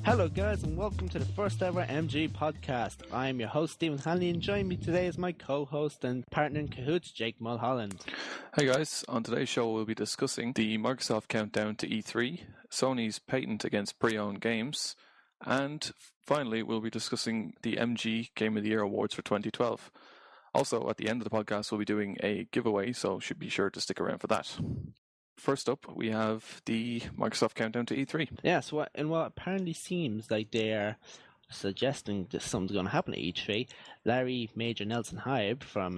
Hello, guys, and welcome to the first ever MG podcast. I'm your host, Stephen Hanley, and joining me today is my co-host and partner in cahoots, Jake Mulholland. Hey guys, on today's show we'll be discussing the Microsoft countdown to E3, Sony's patent against pre-owned games, and finally we'll be discussing the MG Game of the Year Awards for 2012. Also, at the end of the podcast we'll be doing a giveaway, so should be sure to stick around for that. First up, we have the Microsoft countdown to E3. Yes, what apparently seems like they're suggesting that something's going to happen at E3. Larry Major Nelson Hyde from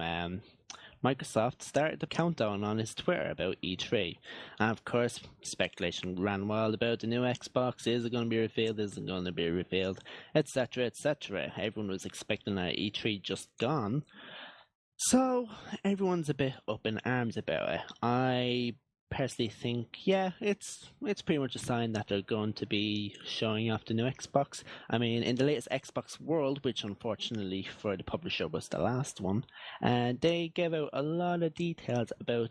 Microsoft started the countdown on his Twitter about E3. And of course, speculation ran wild about the new Xbox. Is it going to be revealed? Is it going to be revealed? Etc., etc. Everyone was expecting that E3 just gone. So, everyone's a bit up in arms about it. I personally think, yeah, it's pretty much a sign that they're going to be showing off the new Xbox. I mean, in the latest Xbox World, which unfortunately for the publisher was the last one, and they gave out a lot of details about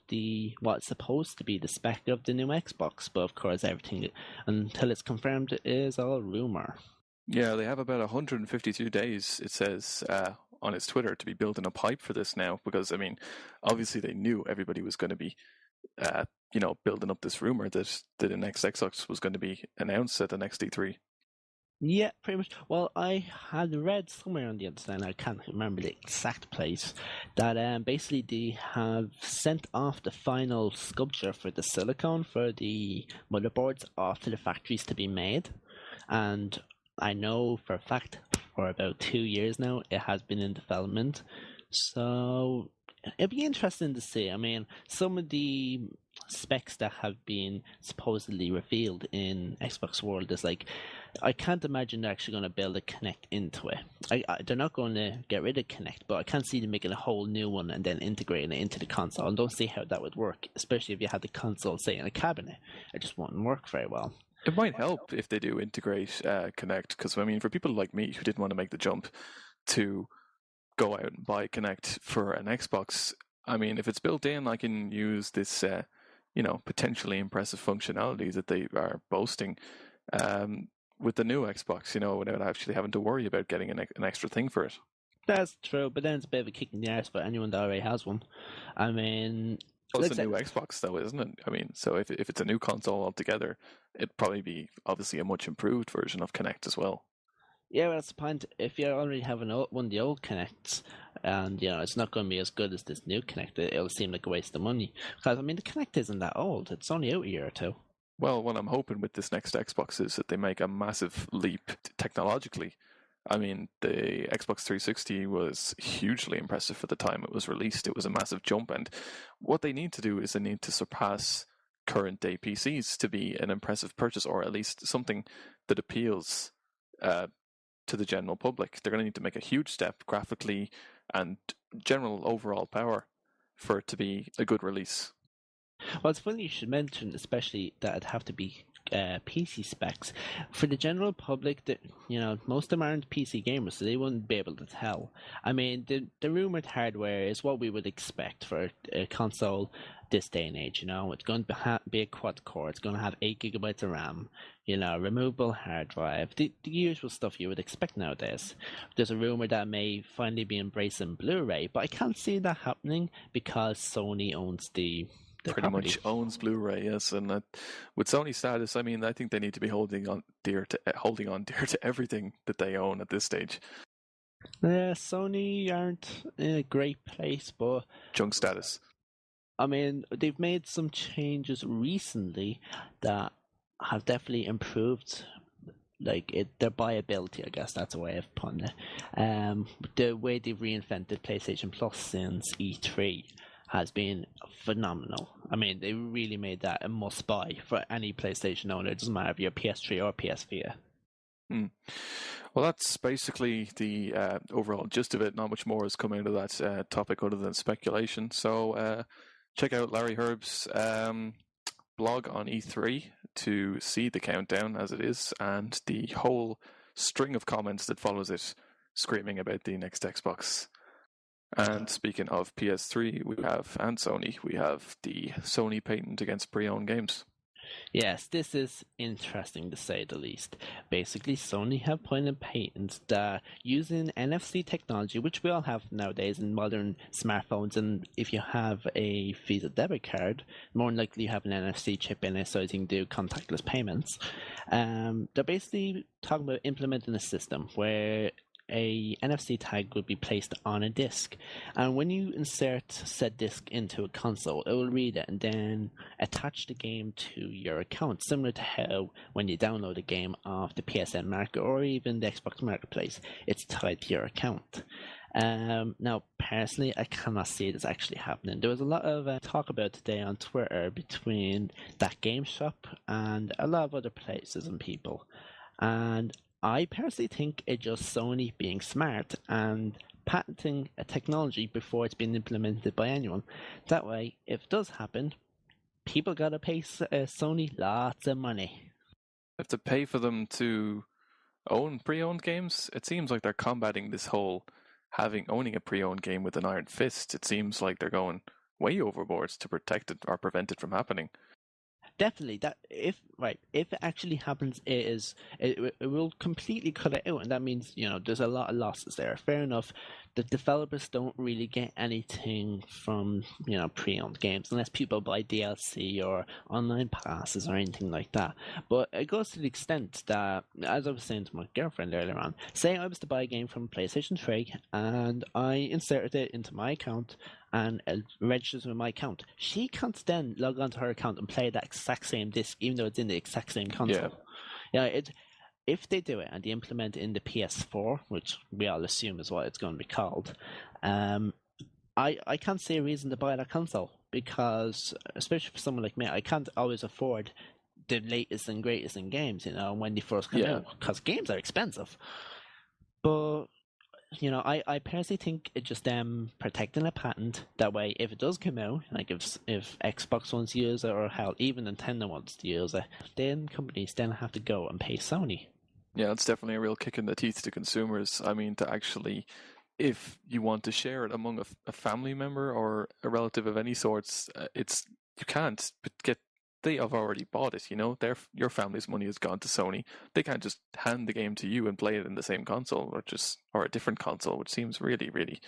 what's supposed to be the spec of the new Xbox. But of course, everything until it's confirmed is all rumor. Yeah, they have about 152 days, it says, on its Twitter to be building a pipe for this now, because, I mean, obviously they knew everybody was going to be building up this rumor that the next Xbox was going to be announced at the next E3. Yeah, pretty much. Well, I had read somewhere on the other side, I can't remember the exact place, that basically they have sent off the final sculpture for the silicone for the motherboards off to the factories to be made. And I know for a fact for about 2 years now it has been in development. So it'd be interesting to see. I mean, some of the specs that have been supposedly revealed in Xbox World is like, I can't imagine they're actually going to build a Kinect into it. They're not going to get rid of Kinect, but I can't see them making a whole new one and then integrating it into the console. I don't see how that would work, especially if you had the console, say, in a cabinet. It just wouldn't work very well. It might help if they do integrate Kinect, because, I mean, for people like me who didn't want to make the jump to go out and buy Kinect for an Xbox, I mean, if it's built in, I can use this, potentially impressive functionality that they are boasting with the new Xbox, without actually having to worry about getting an extra thing for it. That's true, but then it's a bit of a kick in the arse for anyone that already has one. I mean, it's a new Xbox, though, isn't it? I mean, so if it's a new console altogether, it'd probably be obviously a much improved version of Kinect as well. Yeah, well, that's the point. If you already have one of the old Kinects, and it's not going to be as good as this new Kinect, it'll seem like a waste of money. Because I mean, the Kinect isn't that old; it's only out a year or two. Well, what I'm hoping with this next Xbox is that they make a massive leap technologically. I mean, the Xbox 360 was hugely impressive for the time it was released. It was a massive jump, and what they need to do is they need to surpass current day PCs to be an impressive purchase, or at least something that appeals to the general public. They're going to need to make a huge step graphically and general overall power for it to be a good release. Well, it's funny you should mention, especially that it'd have to be PC specs. For the general public, that most of them aren't PC gamers, so they wouldn't be able to tell. I mean, the rumored hardware is what we would expect for a console this day and age. It's going to be a quad core. It's going to have 8 gigabytes of RAM. Removable hard drive. The usual stuff you would expect nowadays. There's a rumor that may finally be embracing Blu-ray, but I can't see that happening because Sony owns the pretty property. Much owns Blu-ray, yes, and with Sony's status, I mean, I think they need to be holding on dear to everything that they own at this stage. Sony aren't in a great place, but junk status. I mean, they've made some changes recently that have definitely improved, their buyability. I guess that's a way of putting it. The way they've reinvented PlayStation Plus since E3 has been phenomenal. I mean, they really made that a must-buy for any PlayStation owner. It doesn't matter if you're PS3 or PS4. Well, that's basically the overall gist of it. Not much more has come out of that topic other than speculation. So check out Larry Herb's blog on E3 to see the countdown as it is and the whole string of comments that follows it screaming about the next Xbox. And speaking of PS3, and Sony, we have the Sony patent against pre-owned games. Yes, this is interesting to say the least. Basically, Sony have pointed patents that using NFC technology, which we all have nowadays in modern smartphones, and if you have a Visa debit card, more than likely you have an NFC chip in it so you can do contactless payments. They're basically talking about implementing a system where a NFC tag would be placed on a disc, and when you insert said disc into a console, it will read it and then attach the game to your account, similar to how when you download a game off the PSN Market or even the Xbox Marketplace, it's tied to your account. Now, personally, I cannot see this actually happening. There was a lot of talk about today on Twitter between that game shop and a lot of other places and people. And I personally think it's just Sony being smart and patenting a technology before it's been implemented by anyone. That way, if it does happen, people gotta pay Sony lots of money. Have to pay for them to own pre-owned games. It seems like they're combating this whole owning a pre-owned game with an iron fist. It seems like they're going way overboard to protect it or prevent it from happening. Definitely, that if it actually happens, it will completely cut it out, and that means there's a lot of losses there. Fair enough, the developers don't really get anything from pre-owned games unless people buy DLC or online passes or anything like that. But it goes to the extent that, as I was saying to my girlfriend earlier on, say I was to buy a game from PlayStation 3 and I inserted it into my account and it registers with my account. She can't then log onto her account and play that exact same disc, even though it's in the exact same console. If they do it and they implement it in the PS4, which we all assume is what it's going to be called, I can't see a reason to buy that console because, especially for someone like me, I can't always afford the latest and greatest in games, when they first come out, because games are expensive. But I personally think it's just them protecting a patent. That way, if it does come out, like if Xbox wants to use it, or hell, even Nintendo wants to use it, then companies then have to go and pay Sony. Yeah, it's definitely a real kick in the teeth to consumers. I mean, to actually, if you want to share it among a family member or a relative of any sorts, you can't get. They have already bought it, your family's money has gone to Sony. They can't just hand the game to you and play it in the same console or a different console, which seems really, really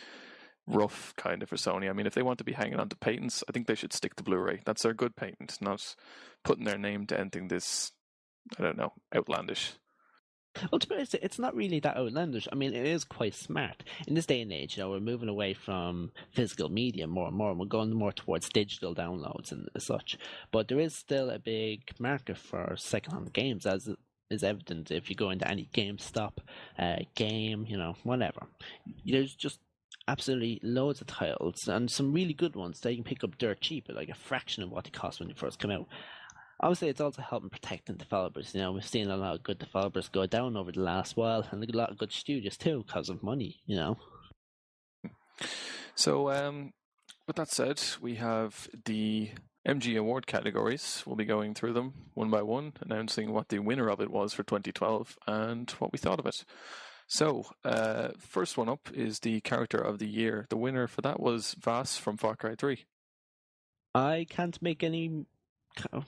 rough kind of for Sony. I mean, if they want to be hanging on to patents, I think they should stick to Blu-ray. That's their good patent, not putting their name to anything this, I don't know, outlandish. Well, to be honest, it's not really that outlandish. I mean, it is quite smart. In this day and age, we're moving away from physical media more and more, and we're going more towards digital downloads and such. But there is still a big market for second-hand games, as is evident if you go into any GameStop, game, whatever. There's just absolutely loads of titles, and some really good ones that you can pick up dirt cheap at like a fraction of what they cost when they first come out. Obviously, it's also helping protecting developers. We've seen a lot of good developers go down over the last while, and a lot of good studios too, because of money. So, with that said, we have the MG Award categories. We'll be going through them one by one, announcing what the winner of it was for 2012 and what we thought of it. So, first one up is the Character of the Year. The winner for that was Vaas from Far Cry 3. I can't make any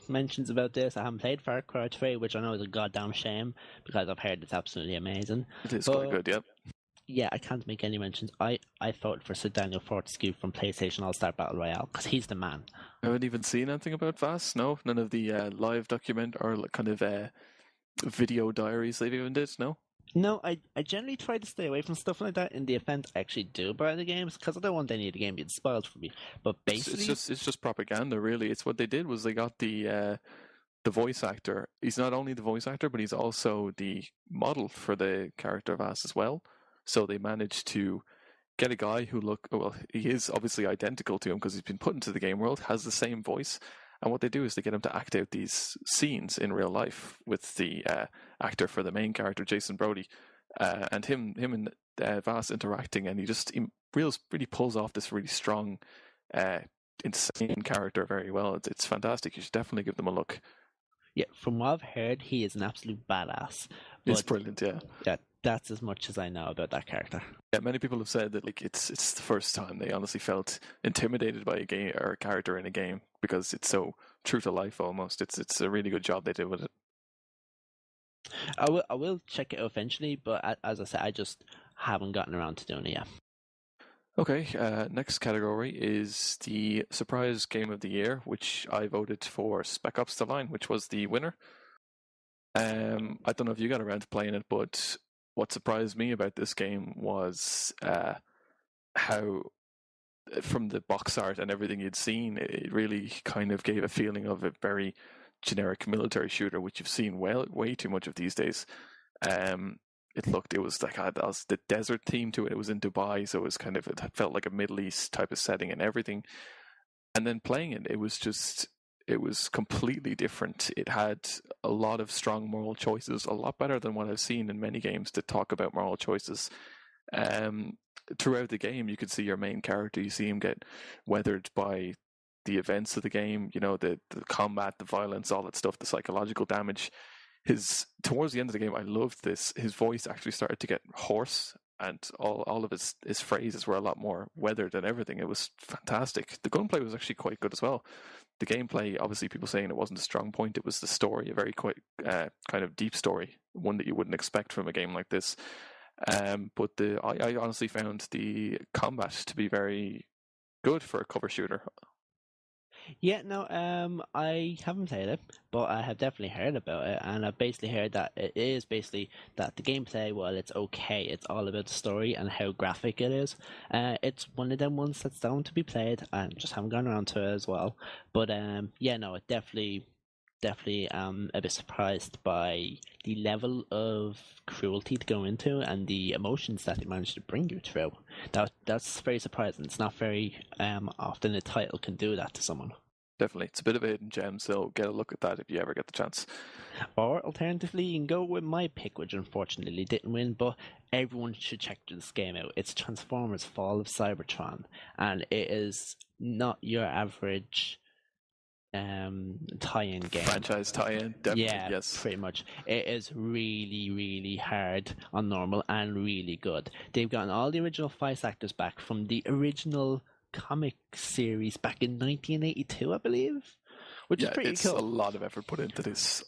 mentions about this. I haven't played Far Cry 3, which I know is a goddamn shame because I've heard it's absolutely amazing. It is quite good, yep. Yeah, I can't make any mentions. I voted for Sir Daniel Fortescue from PlayStation All-Star Battle Royale because he's the man. I haven't even seen anything about Vaas, no? None of the live document or kind of video diaries they've even did, no? No, I generally try to stay away from stuff like that in the event I actually do buy the games because I don't want any of the game being spoiled for me. But basically, it's just propaganda, really. It's what they did was they got the voice actor. He's not only the voice actor, but he's also the model for the character Vaas as well. So they managed to get a guy who he is obviously identical to him because he's been put into the game world, has the same voice. And what they do is they get him to act out these scenes in real life with the actor for the main character, Jason Brody, and him and Vaas interacting, and he really pulls off this really strong, insane character very well. It's fantastic. You should definitely give them a look. Yeah, from what I've heard, he is an absolute badass. It's brilliant, yeah. Yeah, That's as much as I know about that character. Yeah, many people have said that like it's the first time they honestly felt intimidated by a game or a character in a game because it's so true to life almost. It's a really good job they did with it. I will check it out eventually, but as I said, I just haven't gotten around to doing it yet. Okay, next category is the surprise game of the year, which I voted for Spec Ops: The Line, which was the winner. I don't know if you got around to playing it, but what surprised me about this game was how, from the box art and everything you'd seen, it really kind of gave a feeling of a very generic military shooter, which you've seen way too much of these days. It was like that was the desert theme to it. It was in Dubai, so it felt like a Middle East type of setting and everything. And then playing it, it was completely different. It had a lot of strong moral choices, a lot better than what I've seen in many games that talk about moral choices. Throughout the game, you could see your main character. You see him get weathered by the events of the game. You know, the combat, the violence, all that stuff, the psychological damage. Towards the end of the game, I loved this. His voice actually started to get hoarse, and all of his phrases were a lot more weathered and everything. It was fantastic. The gunplay was actually quite good as well. The gameplay, obviously, people saying it wasn't a strong point. It was the story, a very quite kind of deep story, one that you wouldn't expect from a game like this. But I honestly found the combat to be very good for a cover shooter. Yeah, no, I haven't played it, but I have definitely heard about it, and I've basically heard that it is basically that the gameplay, well, it's okay. It's all about the story and how graphic it is. It's one of them ones that's down to be played, and just haven't gone around to it as well. But yeah, no, it definitely a bit surprised by the level of cruelty to go into and the emotions that they managed to bring you through. That's very surprising. It's not very often a title can do that to someone. Definitely, it's a bit of a hidden gem, so get a look at that if you ever get the chance. Or alternatively, you can go with my pick, which unfortunately didn't win, but everyone should check this game out. It's Transformers: Fall of Cybertron, and it is not your average tie-in game. Franchise tie-in, definitely, Yeah, yes. pretty much. It is really, really hard on normal and really good. They've gotten all the original voice actors back from the original comic series back in 1982, I believe, which is pretty it's cool. a lot of effort put into this.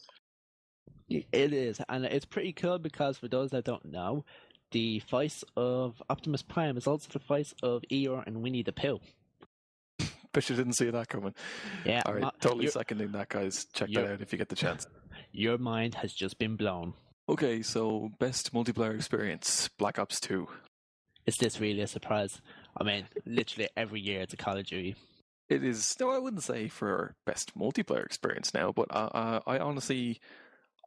It is, and it's pretty cool because for those that don't know, the voice of Optimus Prime is also the voice of Eeyore and Winnie the Pooh. Bet you didn't see that coming. Yeah, all right, totally seconding that, guys. Check that out if you get the chance. Your mind has just been blown. Okay, so best multiplayer experience, Black Ops 2. Is this really a surprise? I mean, literally every year it's a Call of Duty. It is. No, I wouldn't say for best multiplayer experience now, but I honestly,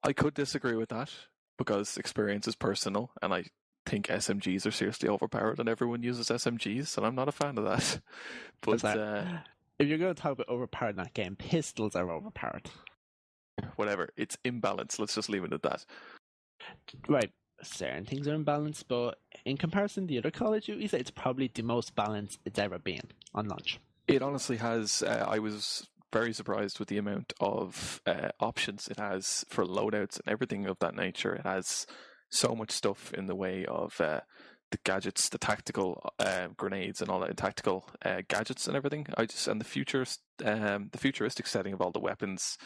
I could disagree with that because experience is personal, and I think SMGs are seriously overpowered, and everyone uses SMGs, and I'm not a fan of that. But if you're going to talk about overpowered in that game, pistols are overpowered. Whatever, it's imbalanced. Let's just leave it at that. Right, certain things are imbalanced, but in comparison to the other Call of Duties, it's probably the most balanced it's ever been on launch. It honestly has. I was very surprised with the amount of options it has for loadouts and everything of that nature. It has so much stuff in the way of the gadgets, the tactical grenades, and all that tactical gadgets and everything. And the futuristic setting of all the weapons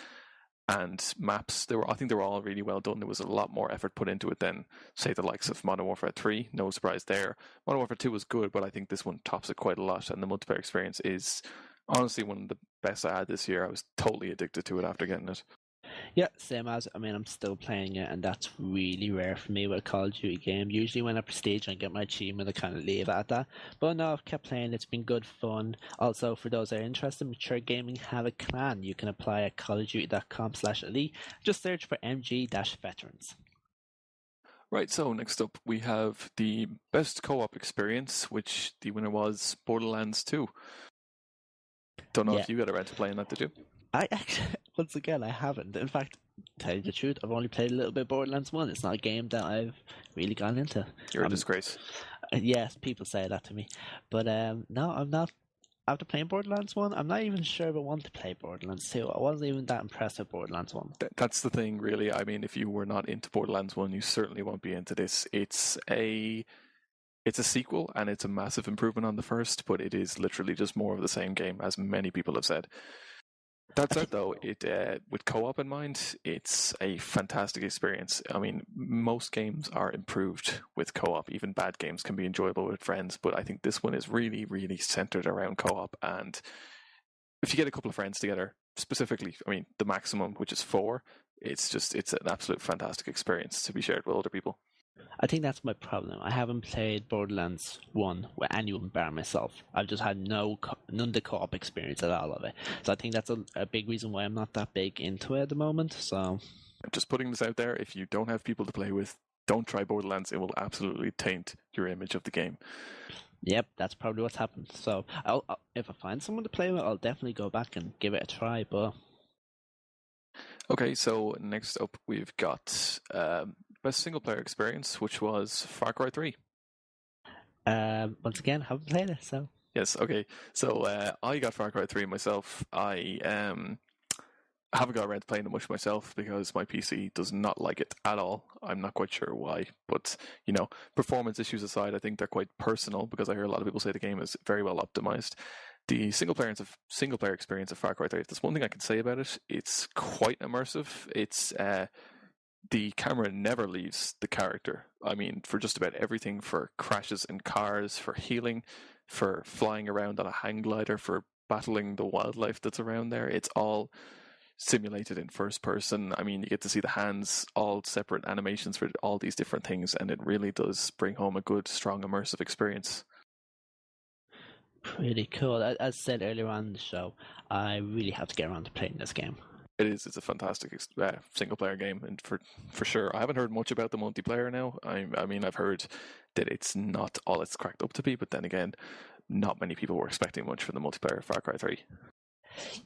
and maps. I think they were all really well done. There was a lot more effort put into it than, say, the likes of Modern Warfare 3. No surprise there. Modern Warfare 2 was good, but I think this one tops it quite a lot. And the multiplayer experience is honestly one of the best I had this year. I was totally addicted to it after getting it. Yeah, same as, I mean, I'm still playing it, and that's really rare for me with a Call of Duty game. Usually when I prestige and get my achievement, I kind of leave it at that. But no, I've kept playing. It's been good fun. Also, for those that are interested, Mature Gaming have a clan. You can apply at callofduty.com/elite. Just search for MG-veterans. Right, so next up we have the best co-op experience, which the winner was Borderlands 2. Don't know if you got around to playing that, did you? I actually, once again, I haven't. In fact, to tell you the truth, I've only played a little bit of Borderlands 1. It's not a game that I've really gone into. You're a disgrace. Yes, people say that to me. But no, I'm not. after playing Borderlands 1, I'm not even sure if I want to play Borderlands 2. I wasn't even that impressed with Borderlands 1. That's the thing, really. I mean, if you were not into Borderlands 1, you certainly won't be into this. It's a sequel, and it's a massive improvement on the first, but it is literally just more of the same game, as many people have said. That said, though, with co-op in mind, it's a fantastic experience. I mean, most games are improved with co-op. Even bad games can be enjoyable with friends, but I think this one is really, really centered around co-op. And if you get a couple of friends together, specifically, I mean, the maximum, which is 4, it's an absolute fantastic experience to be shared with other people. I think that's my problem. I haven't played Borderlands 1 with anyone bar myself. I've just had none of the co-op experience at all of it. So I think that's a big reason why I'm not that big into it at the moment. So just putting this out there, if you don't have people to play with, don't try Borderlands. It will absolutely taint your image of the game. Yep, that's probably what's happened. So if I find someone to play with, I'll definitely go back and give it a try. But okay, so next up we've got best single player experience, which was Far Cry 3. Once again, haven't played it, so yes. Okay, so I got Far Cry 3 myself. I haven't got around to playing it much myself because my PC does not like it at all. I'm not quite sure why, but performance issues aside, I think they're quite personal because I hear a lot of people say the game is very well optimized. The single player experience of Far Cry 3, if there's one thing I can say about it, it's quite immersive. It's the camera never leaves the character. I mean, for just about everything, for crashes in cars, for healing, for flying around on a hang glider, for battling the wildlife that's around there, it's all simulated in first person. I mean, you get to see the hands, all separate animations for all these different things, and it really does bring home a good, strong, immersive experience. Pretty cool. As I said earlier on in the show, I really have to get around to playing this game. It's a fantastic single player game, and for sure. I haven't heard much about the multiplayer now. I mean, I've heard that it's not all it's cracked up to be, but then again, not many people were expecting much from the multiplayer of Far Cry 3.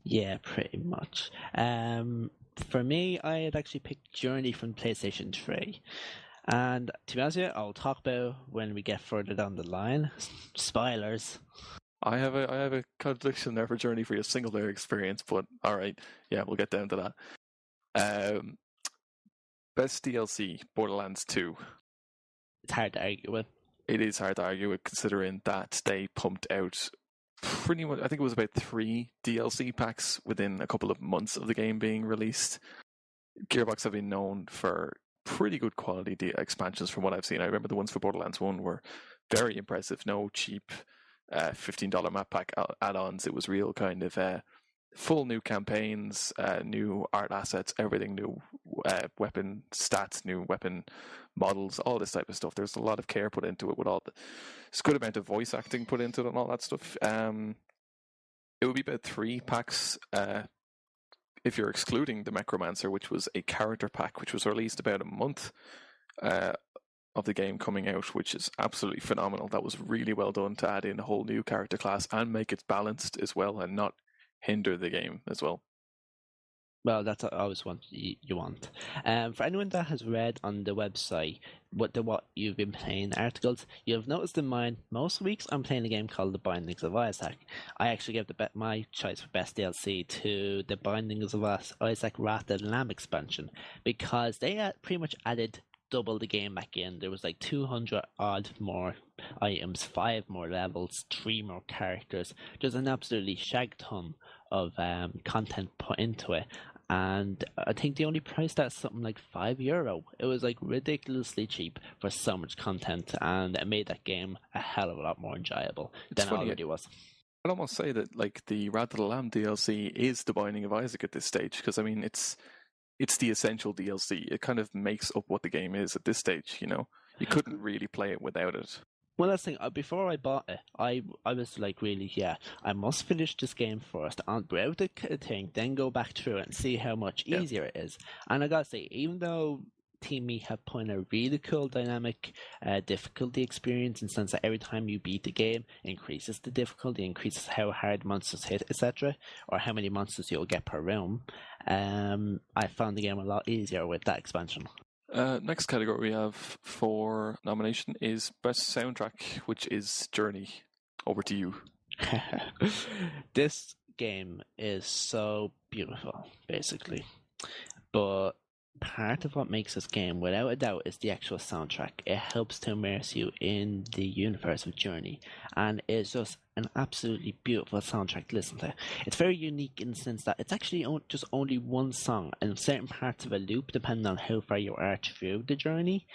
Yeah, pretty much. For me, I had actually picked Journey from PlayStation 3. And to be honest with you, I'll talk about when we get further down the line. Spoilers. I have a contradiction there for Journey for your single player experience, but all right, yeah, we'll get down to that. Best DLC, Borderlands 2. It's hard to argue with. It is hard to argue with, considering that they pumped out pretty much, I think it was about 3 DLC packs within a couple of months of the game being released. Gearbox have been known for pretty good quality expansions from what I've seen. I remember the ones for Borderlands 1 were very impressive. No cheap $15 map pack add-ons. It was real kind of full new campaigns, new art assets, everything new, weapon stats, new weapon models, all this type of stuff. There's a lot of care put into it with all it's a good amount of voice acting put into it and all that stuff. It would be about 3 packs if you're excluding the Necromancer, which was a character pack which was released about a month of the game coming out, which is absolutely phenomenal. That was really well done to add in a whole new character class and make it balanced as well and not hinder the game as well. Well, that's always what you want. For anyone that has read on the website what you've been playing articles, you've noticed in mine, most weeks I'm playing a game called The Bindings of Isaac. I actually gave my choice for best DLC to The Bindings of Isaac Wrath of the Lamb expansion because they pretty much added double the game back in. There was like 200 odd more items, 5 more levels, 3 more characters. There's an absolutely shag ton of content put into it, and I think they only priced that something like €5. It was like ridiculously cheap for so much content, and it made that game a hell of a lot more enjoyable than it already was. I'd almost say that like the Wrath of the Lamb DLC is The Binding of Isaac at this stage, because I mean it's the essential DLC. It kind of makes up what the game is at this stage, you couldn't really play it without it. Well, that's the thing. Before I bought it, I was like, really, I must finish this game first, and browse the thing, then go back through it and see how much easier it is. And I gotta say, even though Team Meat have put in a really cool dynamic difficulty experience, in the sense that every time you beat the game, it increases the difficulty, increases how hard monsters hit, etc., or how many monsters you'll get per room. I found the game a lot easier with that expansion. Next category we have for nomination is Best Soundtrack, which is Journey. Over to you. This game is so beautiful, basically. But part of what makes this game, without a doubt, is the actual soundtrack. It helps to immerse you in the universe of Journey, and it's just an absolutely beautiful soundtrack to listen to. It's very unique in the sense that it's actually just only one song and certain parts of a loop, depending on how far you are through the journey.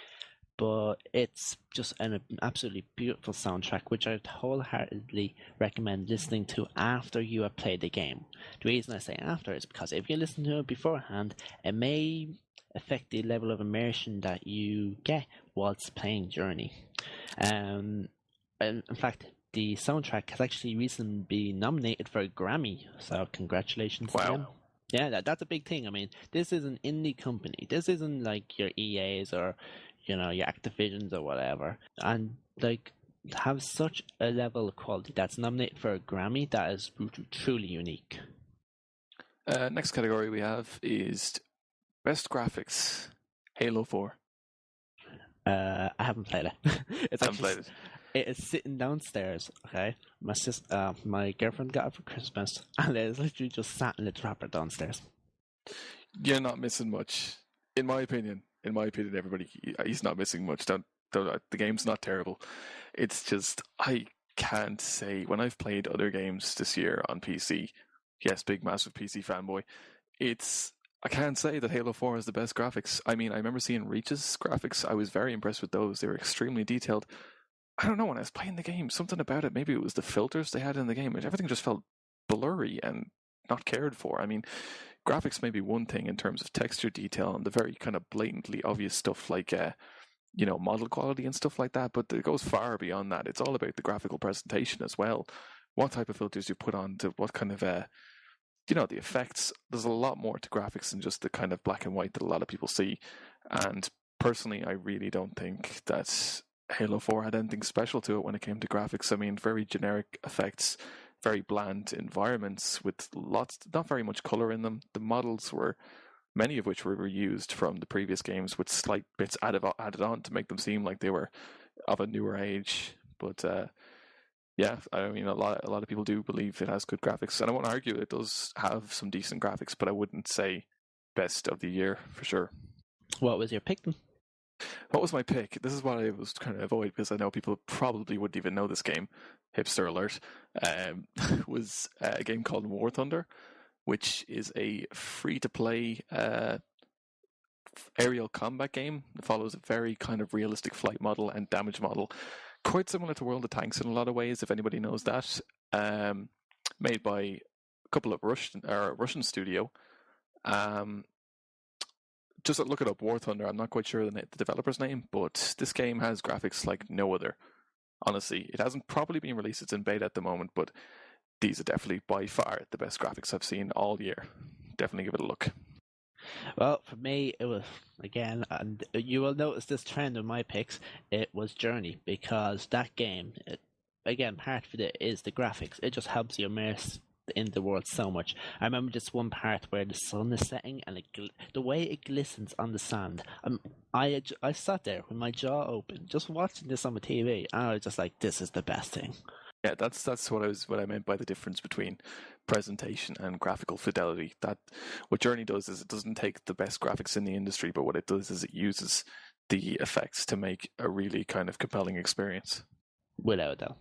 But it's just an absolutely beautiful soundtrack, which I'd wholeheartedly recommend listening to after you have played the game. The reason I say after is because if you listen to it beforehand, it may affect the level of immersion that you get whilst playing Journey. And in fact, the soundtrack has actually recently been nominated for a Grammy, so congratulations to them. Wow. Yeah, that's a big thing. I mean, this is an indie company. This isn't like your EAs or your Activisions or whatever. And like have such a level of quality that's nominated for a Grammy, that is truly unique. Next category we have is best graphics. Halo 4. I haven't played it. It's Haven't actually played it. it is sitting downstairs. Okay, my girlfriend got it for Christmas, and it is literally just sat in the wrapper downstairs. You're not missing much, in my opinion. In my opinion, everybody, he's not missing much. Don't the game's not terrible. It's just I can't say when I've played other games this year on PC. Yes, big massive PC fanboy. I can't say that Halo 4 is the best graphics. I mean, I remember seeing Reach's graphics. I was very impressed with those. They were extremely detailed. I don't know, when I was playing the game, something about it, maybe it was the filters they had in the game. Everything just felt blurry and not cared for. I mean, graphics may be one thing in terms of texture detail and the very kind of blatantly obvious stuff like model quality and stuff like that, but it goes far beyond that. It's all about the graphical presentation as well. What type of filters you put on to what kind of the effects. There's a lot more to graphics than just the kind of black and white that a lot of people see. And personally, I really don't think that Halo 4 had anything special to it when it came to graphics. I mean, very generic effects, very bland environments with not very much color in them. The models were, many of which were reused from the previous games with slight bits added on to make them seem like they were of a newer age. But yeah, I mean, a lot of people do believe it has good graphics, and I won't argue it does have some decent graphics, but I wouldn't say best of the year for sure. What was your pick then? What was my pick? This is what I was trying to avoid because I know people probably wouldn't even know this game. Hipster alert. Was a game called War Thunder, which is a free-to-play aerial combat game. It follows a very kind of realistic flight model and damage model, quite similar to World of Tanks in a lot of ways, if anybody knows that. Made by a couple of Russian studio. Just look it up, War Thunder. I'm not quite sure the developer's name, but this game has graphics like no other. Honestly, it hasn't properly been released. It's in beta at the moment, but these are definitely by far the best graphics I've seen all year. Definitely give it a look. Well, for me, it was, again, and you will notice this trend in my picks, it was Journey, because that game, again, part of it is the graphics. It just helps you immerse in the world so much. I remember this one part where the sun is setting and the way it glistens on the sand. I sat there with my jaw open, just watching this on the TV, and I was just like, this is the best thing. Yeah, that's what I meant by the difference between presentation and graphical fidelity. That what Journey does is it doesn't take the best graphics in the industry, but what it does is it uses the effects to make a really kind of compelling experience. Without a doubt.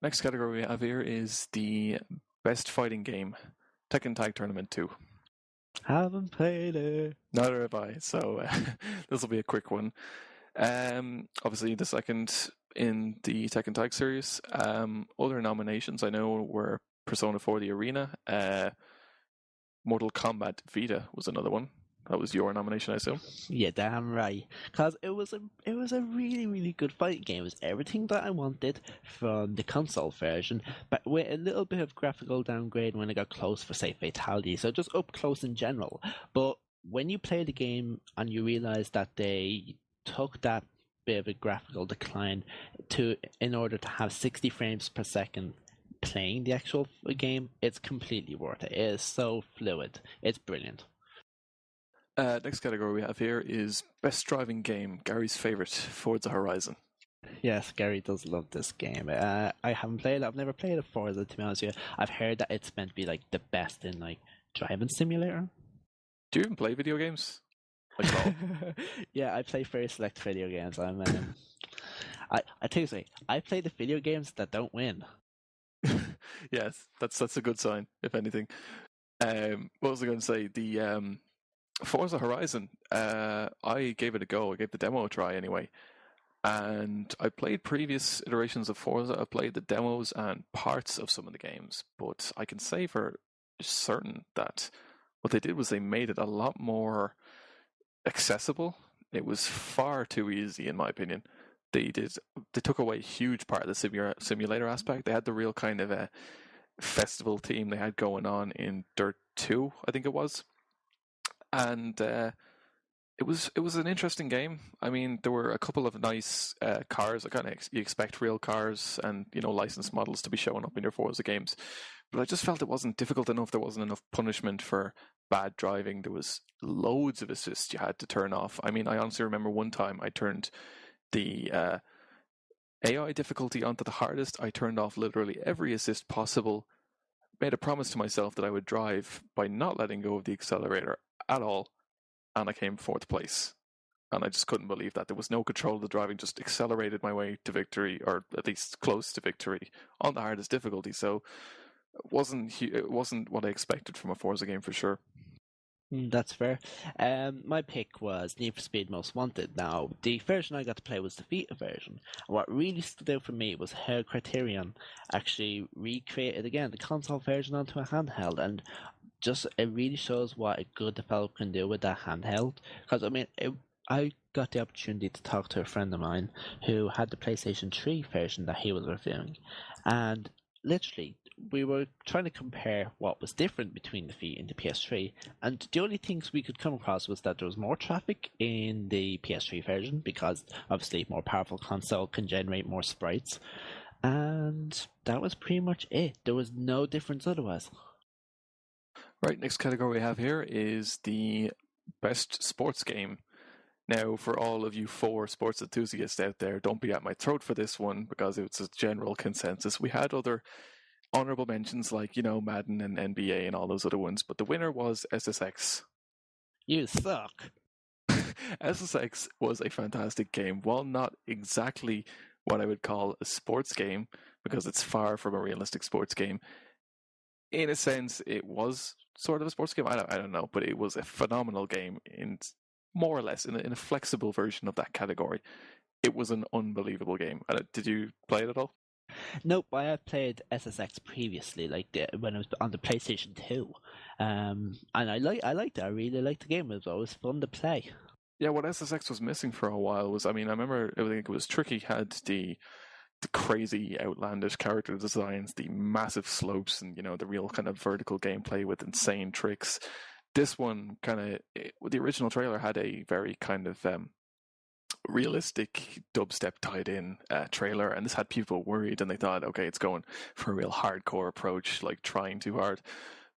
Next category we have here is the best fighting game, Tekken Tag Tournament 2. Haven't played it. Neither have I, so this will be a quick one. Obviously the second in the Tekken Tag series. Other nominations I know were Persona 4 The Arena, Mortal Kombat Vita was another one. That was your nomination, I assume. Yeah, damn right. Because it was a really, really good fighting game. It was everything that I wanted from the console version, but with a little bit of graphical downgrade when it got close for, say, Fatality. So just up close in general. But when you play the game and you realize that they took that bit of a graphical decline in order to have 60 frames per second playing the actual game, it's completely worth it. It is so fluid. It's brilliant. Next category we have here is Best Driving Game, Gary's favourite, Forza Horizon. Yes, Gary does love this game. I haven't played it. I've never played it Forza, to be honest with you. I've heard that it's meant to be like the best in like driving simulator. Do you even play video games? Like at all? Yeah, I play very select video games. I tell you something, I play the video games that don't win. Yes, that's a good sign, if anything. What was I going to say? The Forza Horizon. I gave it a go. I gave the demo a try anyway, and I played previous iterations of Forza. I played the demos and parts of some of the games, but I can say for certain that what they did was they made it a lot more accessible. It was far too easy, in my opinion. They took away a huge part of the simulator aspect. They had the real kind of a festival theme they had going on in Dirt 2, I think it was, and it was an interesting game. I mean, there were a couple of nice cars. I kind of you expect real cars and licensed models to be showing up in your Forza games, but I just felt it wasn't difficult enough. There wasn't enough punishment for bad driving. There was loads of assists you had to turn off. I mean, I honestly remember one time I turned the AI difficulty onto the hardest. I turned off literally every assist possible. Made a promise to myself that I would drive by not letting go of the accelerator at all, and I came fourth place. And I just couldn't believe that. There was no control of the driving, just accelerated my way to victory, or at least close to victory, on the hardest difficulty. So it wasn't what I expected from a Forza game for sure. That's fair. My pick was Need for Speed Most Wanted. Now, the version I got to play was the Vita version. And what really stood out for me was how Criterion actually recreated again the console version onto a handheld, and just it really shows what a good developer can do with that handheld. Because I mean, I got the opportunity to talk to a friend of mine who had the PlayStation 3 version that he was reviewing, and literally we were trying to compare what was different between the Vita and the PS3, and the only things we could come across was that there was more traffic in the PS3 version because obviously more powerful console can generate more sprites, and that was pretty much it. There was no difference otherwise. Right, next category we have here is the best sports game. Now, for all of you four sports enthusiasts out there, don't be at my throat for this one because it's a general consensus. We had other honorable mentions like, Madden and NBA and all those other ones, but the winner was SSX. You suck. SSX was a fantastic game. While not exactly what I would call a sports game, because it's far from a realistic sports game, in a sense, it was sort of a sports game. I don't know, but it was a phenomenal game in more or less in a flexible version of that category. It was an unbelievable game. Did you play it at all? Nope, I had played SSX previously, like when it was on the PlayStation 2, and I liked it. I really liked the game. It was always fun to play. Yeah, what SSX was missing for a while was, I remember, I think it was Tricky had the crazy outlandish character designs, the massive slopes, and the real kind of vertical gameplay with insane tricks. This one the original trailer had a very kind of realistic dubstep tied in trailer, and this had people worried, and they thought, okay, it's going for a real hardcore approach, like trying too hard.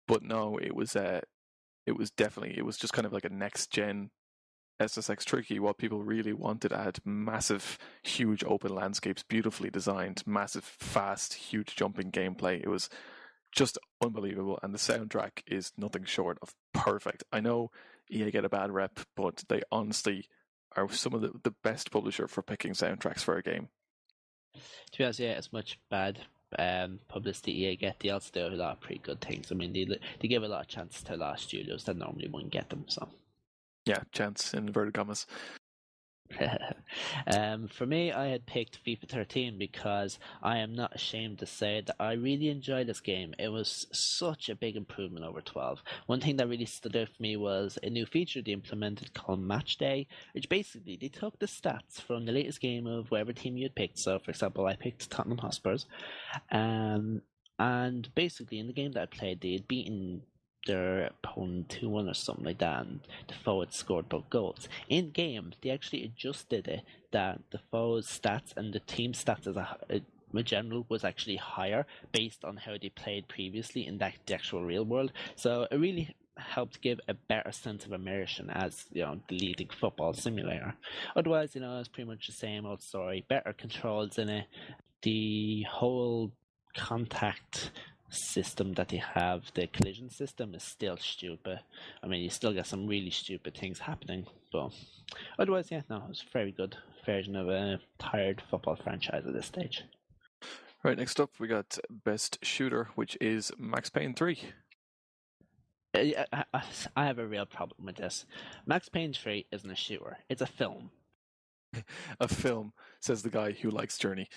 But no, it was just kind of like a next gen SSX Tricky. What people really wanted had massive, huge open landscapes, beautifully designed, massive, fast, huge jumping gameplay. It was just unbelievable, and the soundtrack is nothing short of perfect. I know EA get a bad rep, but they honestly are some of the best publisher for picking soundtracks for a game. To be honest, yeah, as much bad publicity EA get, they also do a lot of pretty good things. I mean, they give a lot of chances to a lot of studios that normally wouldn't get them. So yeah, chance in inverted commas. For me, I had picked FIFA 13 because I am not ashamed to say that I really enjoyed this game. It was such a big improvement over 12. One thing that really stood out for me was a new feature they implemented called Match Day, which basically they took the stats from the latest game of whatever team you had picked. So, for example, I picked Tottenham Hotspurs, and basically in the game that I played, they had beaten their opponent 2-1 or something like that, and the forward scored both goals. In game, they actually adjusted it that the forward's stats and the team stats as a general was actually higher based on how they played previously in the actual real world. So it really helped give a better sense of immersion as the leading football simulator. Otherwise, it's pretty much the same old story. Better controls in it. The whole contact system that they have, the collision system, is still stupid. I mean, you still get some really stupid things happening, but otherwise, yeah, no, it's a very good version of a tired football franchise at this stage. Right, next up we got Best Shooter, which is Max Payne 3. I have a real problem with this. Max Payne 3 isn't a shooter, it's a film. A film, says the guy who likes Journey.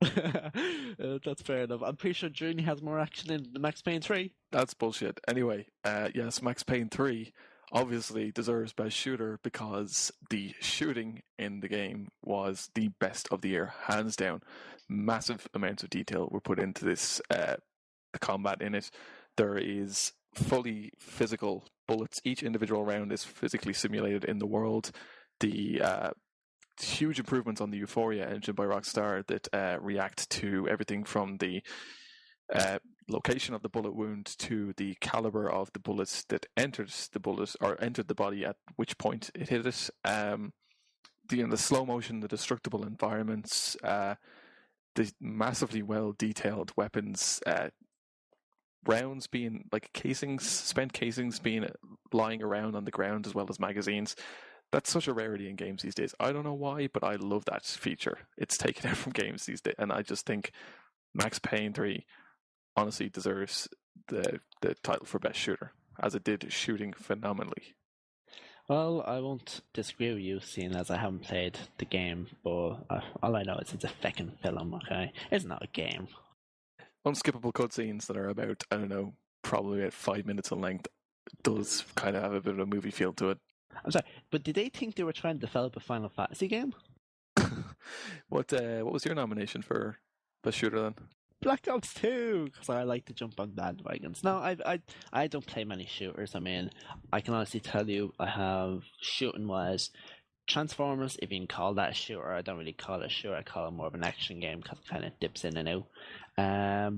That's fair enough. I'm pretty sure Journey has more action in Max Payne 3. That's bullshit. Anyway, yes, Max Payne 3 obviously deserves Best Shooter because the shooting in the game was the best of the year, hands down. Massive amounts of detail were put into this, the combat in it. There is fully physical bullets. Each individual round is physically simulated in the world. The huge improvements on the Euphoria engine by Rockstar that react to everything from the location of the bullet wound to the caliber of the bullets that entered the bullet or entered the body at which point it hit it. The slow motion, the destructible environments, the massively well detailed weapons, rounds being like casings, spent casings being lying around on the ground as well as magazines. That's such a rarity in games these days. I don't know why, but I love that feature. It's taken out from games these days, and I just think Max Payne 3 honestly deserves the title for Best Shooter, as it did shooting phenomenally. Well, I won't disagree with you, seeing as I haven't played the game, but all I know is it's a fucking film, okay? It's not a game. Unskippable cutscenes that are about, I don't know, probably about 5 minutes in length does kind of have a bit of a movie feel to it. I'm sorry, but did they think they were trying to develop a Final Fantasy game? What was your nomination for Best Shooter then? Black Ops 2, because I like to jump on bandwagons. No, I don't play many shooters. I mean, I can honestly tell you, I have shooting-wise, Transformers, if you can call that a shooter. I don't really call it a shooter, I call it more of an action game because it kind of dips in and out.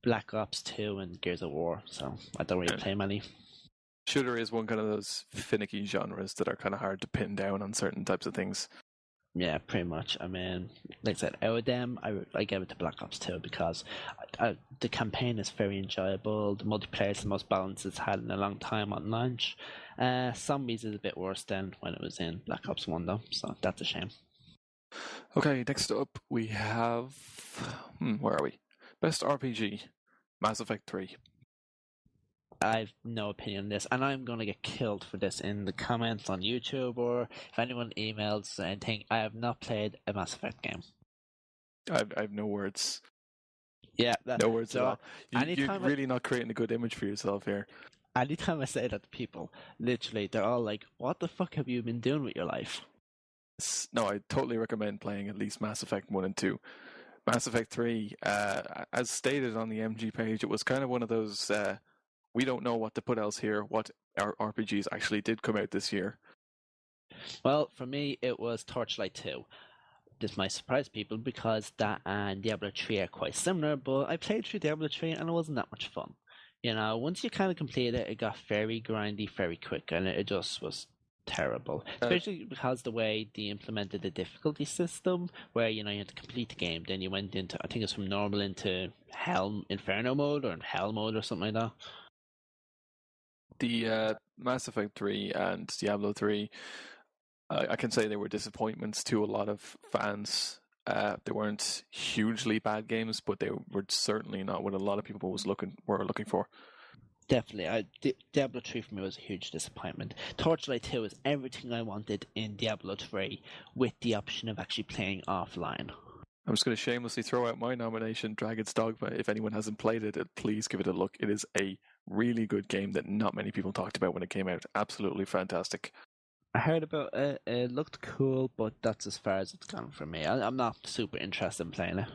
Black Ops 2 and Gears of War, so I don't really play many. Shooter is one kind of those finicky genres that are kind of hard to pin down on certain types of things. Yeah, pretty much. I mean, like I said, out of them, I gave it to Black Ops 2 because the campaign is very enjoyable. The multiplayer is the most balanced it's had in a long time on launch. Zombies is a bit worse than when it was in Black Ops 1, though, so that's a shame. Okay, next up we have... where are we? Best RPG, Mass Effect 3. I have no opinion on this, and I'm going to get killed for this in the comments on YouTube, or if anyone emails anything. I have not played a Mass Effect game. I have no words. Yeah, no words at all. You're really not creating a good image for yourself here. Anytime I say that to people, literally, they're all like, what the fuck have you been doing with your life? No, I totally recommend playing at least Mass Effect 1 and 2. Mass Effect 3, as stated on the MG page, it was kind of one of those... we don't know what to put else here, what our RPGs actually did come out this year. Well, for me, it was Torchlight 2. This might surprise people because that and Diablo 3 are quite similar, but I played through Diablo 3 and it wasn't that much fun. Once you kind of complete it, it got very grindy very quick, and it just was terrible. Especially because the way they implemented the difficulty system, where you had to complete the game, then you went into, I think it's from normal into Hell, Inferno mode, or Hell mode, or something like that. The Mass Effect 3 and Diablo 3, I can say they were disappointments to a lot of fans. They weren't hugely bad games, but they were certainly not what a lot of people were looking for. Definitely. Diablo 3 for me was a huge disappointment. Torchlight 2 is everything I wanted in Diablo 3 with the option of actually playing offline. I'm just going to shamelessly throw out my nomination, Dragon's Dogma. If anyone hasn't played it, please give it a look. It is a really good game that not many people talked about when it came out. Absolutely fantastic. I heard about it. It looked cool, but that's as far as it's gone for me. I'm not super interested in playing it.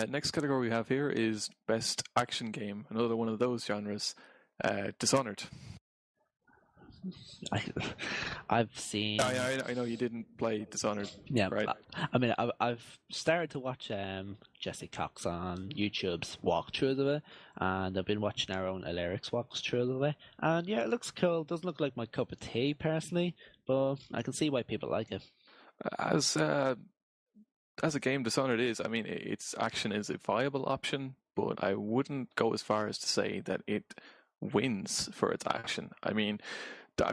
Next category we have here is Best Action Game. Another one of those genres. Dishonored. I, I've seen. I know you didn't play Dishonored, Yeah, right? I mean, I've started to watch Jesse Cox on YouTube's walkthroughs of it, and I've been watching our own Alerix walkthroughs of it, and yeah, it looks cool. It doesn't look like my cup of tea personally, but I can see why people like it. As a game, Dishonored is. I mean, its action is a viable option, but I wouldn't go as far as to say that it wins for its action. I mean,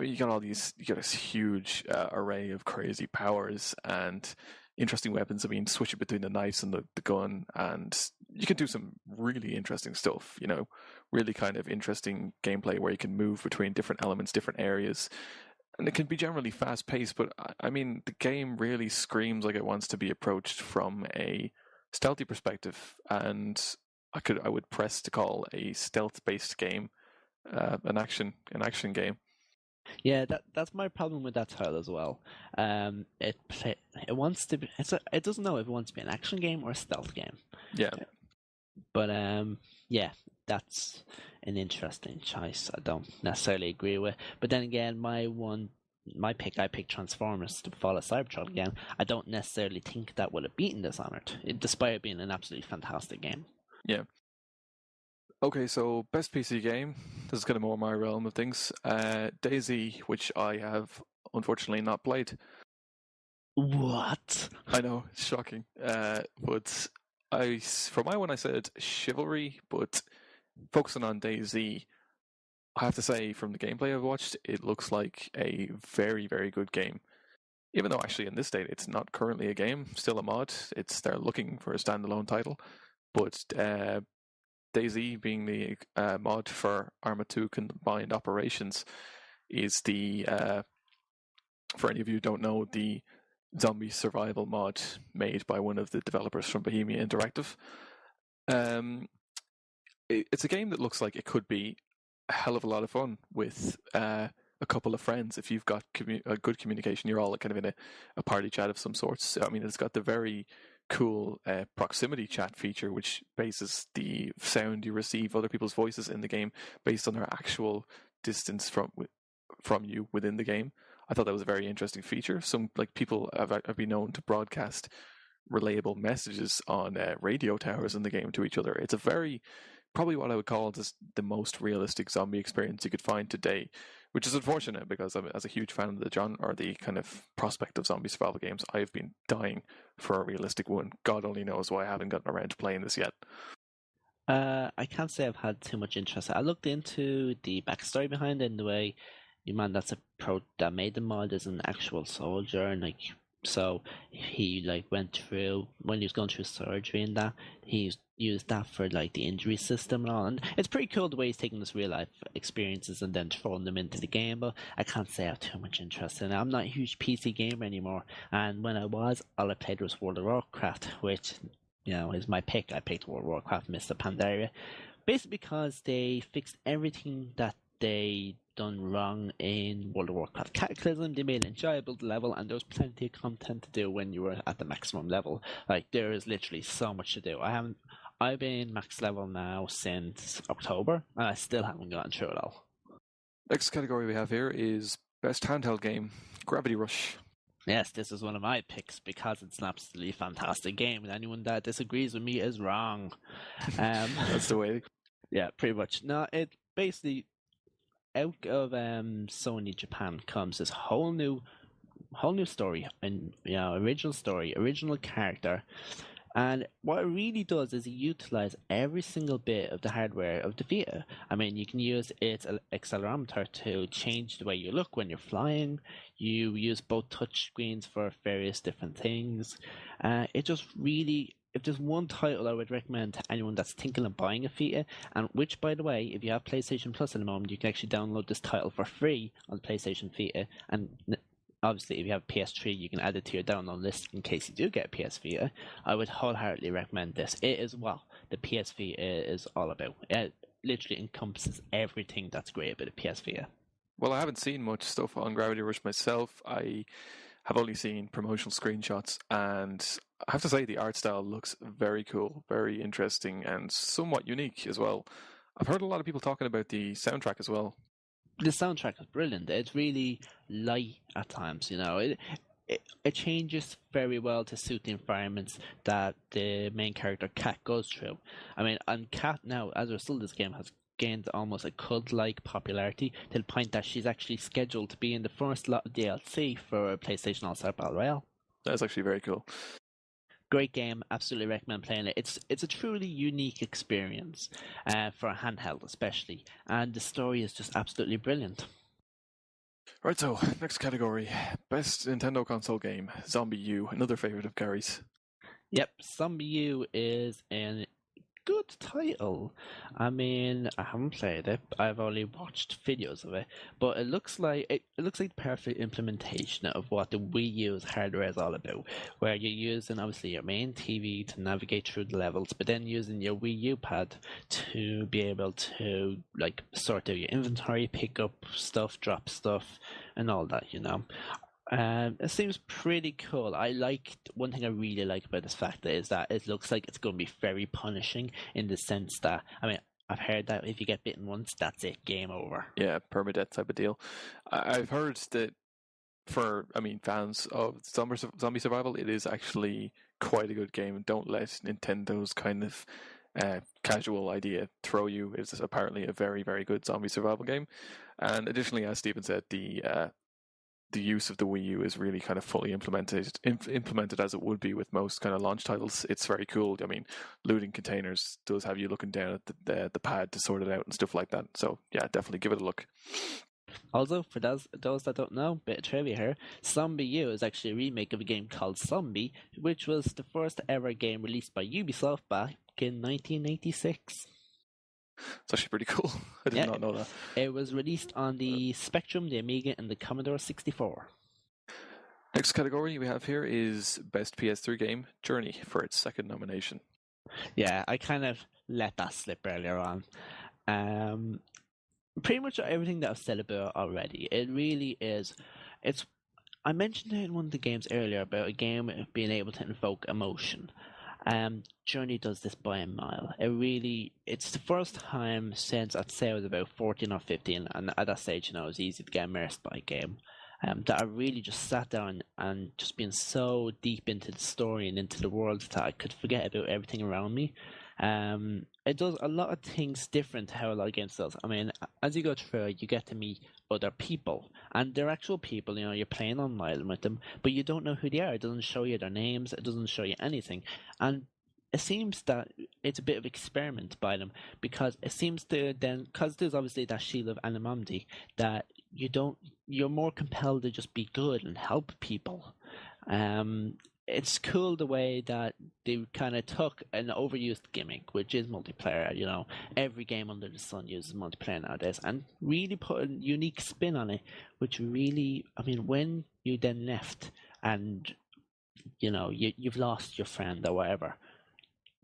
you got this huge array of crazy powers and interesting weapons. I mean, switching between the knives and the gun, and you can do some really interesting stuff. You know, really kind of interesting gameplay where you can move between different elements, different areas, and it can be generally fast paced. But I mean, the game really screams like it wants to be approached from a stealthy perspective, and I would press to call a stealth based game an action game. Yeah, that's my problem with that title as well. It wants to be. It doesn't know if it wants to be an action game or a stealth game. Yeah. But yeah, that's an interesting choice. I don't necessarily agree with. But then again, my pick, I picked Transformers: The Fall of Cybertron again. I don't necessarily think that would have beaten Dishonored, despite it being an absolutely fantastic game. Yeah. Okay, so best PC game. This is kind of more my realm of things. DayZ, which I have unfortunately not played. What? I know, it's shocking. But for my one, I said Chivalry, but focusing on DayZ, I have to say, from the gameplay I've watched, it looks like a very, very good game. Even though actually in this state it's not currently a game, still a mod. They're looking for a standalone title, but DayZ, being the mod for Arma 2 Combined Operations, is for any of you who don't know, the zombie survival mod made by one of the developers from Bohemia Interactive. It's a game that looks like it could be a hell of a lot of fun with a couple of friends. If you've got a good communication, you're all kind of in a party chat of some sorts. I mean, it's got the very cool proximity chat feature, which bases the sound you receive other people's voices in the game based on their actual distance from you within the game. I thought that was a very interesting feature. Some people have been known to broadcast relayable messages on radio towers in the game to each other. It's probably what I would call the most realistic zombie experience you could find today, which is unfortunate because as a huge fan of the kind of prospect of zombie survival games, I've been dying for a realistic one. God only knows why I haven't gotten around to playing this yet. I can't say I've had too much interest. I looked into the backstory behind it, and the way the man that made the mod is an actual soldier, and so he went through when he was going through surgery and that he used that for the injury system and all. And it's pretty cool the way he's taking this real life experiences and then throwing them into the game. But I can't say I have too much interest in it. I'm not a huge PC gamer anymore, and when I was, all I played was World of Warcraft, which is my pick. I picked World of Warcraft Mists of Pandaria, basically because they fixed everything that they done wrong in World of Warcraft Cataclysm. They made an enjoyable level, and there was plenty of content to do when you were at the maximum level. There is literally so much to do. I've been max level now since October, and I still haven't gotten through it all. Next category we have here is best handheld game, Gravity Rush. Yes, this is one of my picks because it's an absolutely fantastic game, and anyone that disagrees with me is wrong. That's the way. Yeah, pretty much. No, it basically, out of Sony Japan comes this whole new story, and original story, original character. And what it really does is it utilizes every single bit of the hardware of the Vita. I mean, you can use its accelerometer to change the way you look when you're flying. You use both touch screens for various different things. It just really, if there's one title I would recommend to anyone that's thinking of buying a Vita, and which, by the way, if you have PlayStation Plus at the moment, you can actually download this title for free on PlayStation Vita. And obviously, if you have a PS3, you can add it to your download list in case you do get a PS Vita. I would wholeheartedly recommend this. It is what the PS Vita is all about. It literally encompasses everything that's great about a PS Vita. Well, I haven't seen much stuff on Gravity Rush myself. I have only seen promotional screenshots, and I have to say the art style looks very cool, very interesting, and somewhat unique as well. I've heard a lot of people talking about the soundtrack as well. The soundtrack is brilliant. It's really light at times, you know. It changes very well to suit the environments that the main character Kat goes through. I mean, and Kat now, as a result, this game has gained almost a cult-like popularity to the point that she's actually scheduled to be in the first lot of DLC for PlayStation All-Star Battle Royale. That's actually very cool. Great game, absolutely recommend playing it. It's a truly unique experience for a handheld, especially, and the story is just absolutely brilliant. Right, so next category, best Nintendo console game, ZombiU, another favorite of Gary's. Yep, ZombiU is a good title. I mean, I haven't played it. I've only watched videos of it, but it looks like the perfect implementation of what the Wii U's hardware is all about, where you're using obviously your main TV to navigate through the levels, but then using your Wii U pad to be able to like sort out your inventory, pick up stuff, drop stuff, and all that, you know. It seems pretty cool. One thing I really like about this factor is that it looks like it's going to be very punishing in the sense that, I mean, I've heard that if you get bitten once, that's it, game over. Yeah, permadeath type of deal. I've heard that for, fans of zombie survival, it is actually quite a good game. Don't let Nintendo's kind of casual idea throw you. It's apparently a very, very good zombie survival game. And additionally, as Stephen said, the use of the Wii U is really kind of fully implemented as it would be with most kind of launch titles. It's very cool. I mean, looting containers does have you looking down at the pad to sort it out and stuff like that. So yeah, definitely give it a look. Also, for those that don't know, bit of trivia here, ZombiU is actually a remake of a game called Zombie, which was the first ever game released by Ubisoft back in 1986. It's actually pretty cool. I did not know that. It was released on the Spectrum, the Amiga, and the Commodore 64. Next category we have here is Best PS3 Game, Journey, for its second nomination. Yeah, I kind of let that slip earlier on. Pretty much everything that I've said about it already. It really is. I mentioned it in one of the games earlier about a game being able to invoke emotion. Journey does this by a mile. It's the first time since I'd say I was about 14 or 15, and at that stage, you know, it was easy to get immersed by a game. That I really just sat down and just been so deep into the story and into the world that I could forget about everything around me. It does a lot of things different to how a lot of games does. I mean, as you go through, you get to meet other people, and they're actual people. You know, you're playing online with them, but you don't know who they are. It doesn't show you their names. It doesn't show you anything, and it seems that it's a bit of experiment by them because it seems to then because there's obviously that shield of anonymity that you're more compelled to just be good and help people. It's cool the way that they kind of took an overused gimmick, which is multiplayer. You know, every game under the sun uses multiplayer nowadays, and really put a unique spin on it. Which really, I mean, when you then left and you know you've lost your friend or whatever,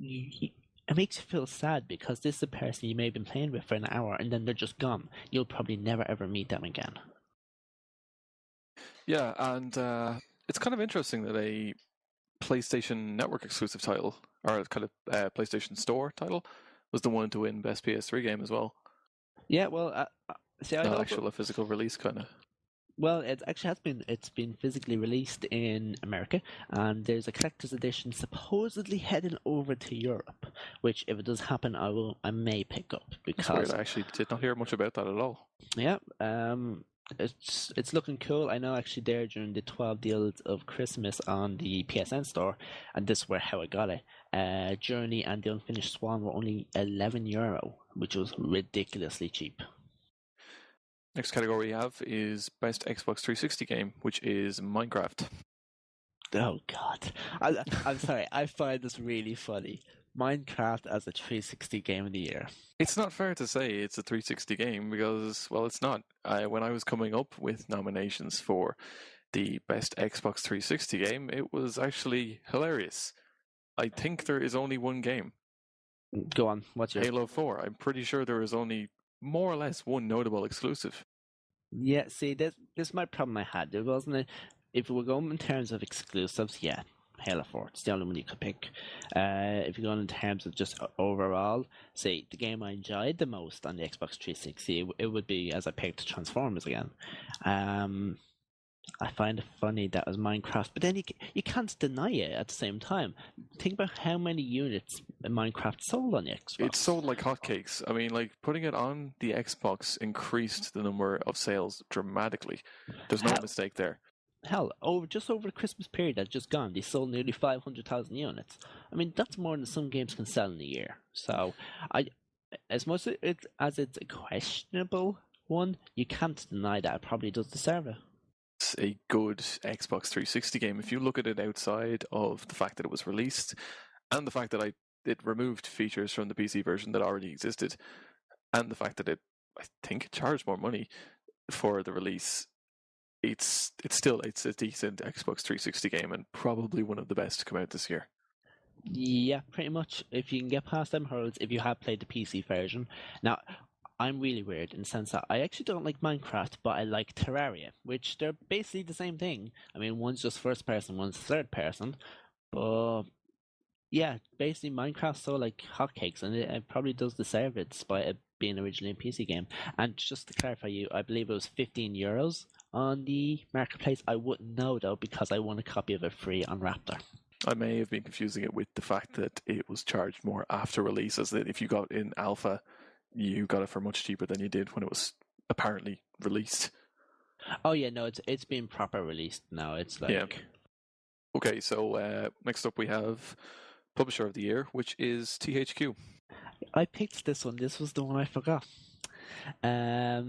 it makes you feel sad because this is a person you may have been playing with for an hour, and then they're just gone. You'll probably never ever meet them again. Yeah, and it's kind of interesting that a PlayStation Network exclusive title, or kind of PlayStation Store title, was the one to win Best PS3 Game as well. Yeah, well, see, I not actually a physical release, kind of. Well, it actually has been. It's been physically released in America, and there's a collector's edition supposedly heading over to Europe. Which, if it does happen, I may pick up because I actually did not hear much about that at all. Yeah, it's looking cool. I know actually there during the 12 deals of Christmas on the PSN store, and this is where how I got it. Journey and the Unfinished Swan were only €11, which was ridiculously cheap. Next category we have is Best Xbox 360 Game, which is Minecraft. Oh God, I'm sorry. I find this really funny. Minecraft as a 360 Game of the Year. It's not fair to say it's a 360 game because, well, it's not. When I was coming up with nominations for the Best Xbox 360 Game, it was actually hilarious. I think there is only one game. Go on, what's your Halo 4. I'm pretty sure there is only more or less one notable exclusive. Yeah, see, this is my problem I had. There wasn't if we were going in terms of exclusives, yeah, Halo 4. It's the only one you could pick. If you're going in terms of just overall, say the game I enjoyed the most on the Xbox 360, it would be, as I picked, Transformers again. I find it funny that was Minecraft, but then you can't deny it at the same time. Think about how many units Minecraft sold on the Xbox. It sold like hotcakes. I mean, like putting it on the Xbox increased the number of sales dramatically. There's no mistake there. Hell, just over the Christmas period that's just gone, they sold nearly 500,000 units. I mean, that's more than some games can sell in a year. So, as much as it's a questionable one, you can't deny that it probably does deserve it. It's a good Xbox 360 game. If you look at it outside of the fact that it was released and the fact that it removed features from the PC version that already existed, and the fact that I think it charged more money for the release, it's a decent Xbox 360 game and probably one of the best to come out this year. Yeah, pretty much. If you can get past them hurdles, if you have played the PC version. Now, I'm really weird in the sense that I actually don't like Minecraft, but I like Terraria, which they're basically the same thing. I mean, one's just first person, one's third person, but yeah, basically Minecraft's so like hotcakes, and it probably does deserve it despite it being originally a PC game. And just to clarify you, I believe it was €15 on the marketplace. I wouldn't know though because I won a copy of it free on Raptor. I may have been confusing it with the fact that it was charged more after release, as that if you got in alpha, you got it for much cheaper than you did when it was apparently released. Oh yeah, no, it's been proper released now. It's like... Yeah. Okay, so next up we have Publisher of the Year, which is THQ. I picked this one. This was the one I forgot. Yeah,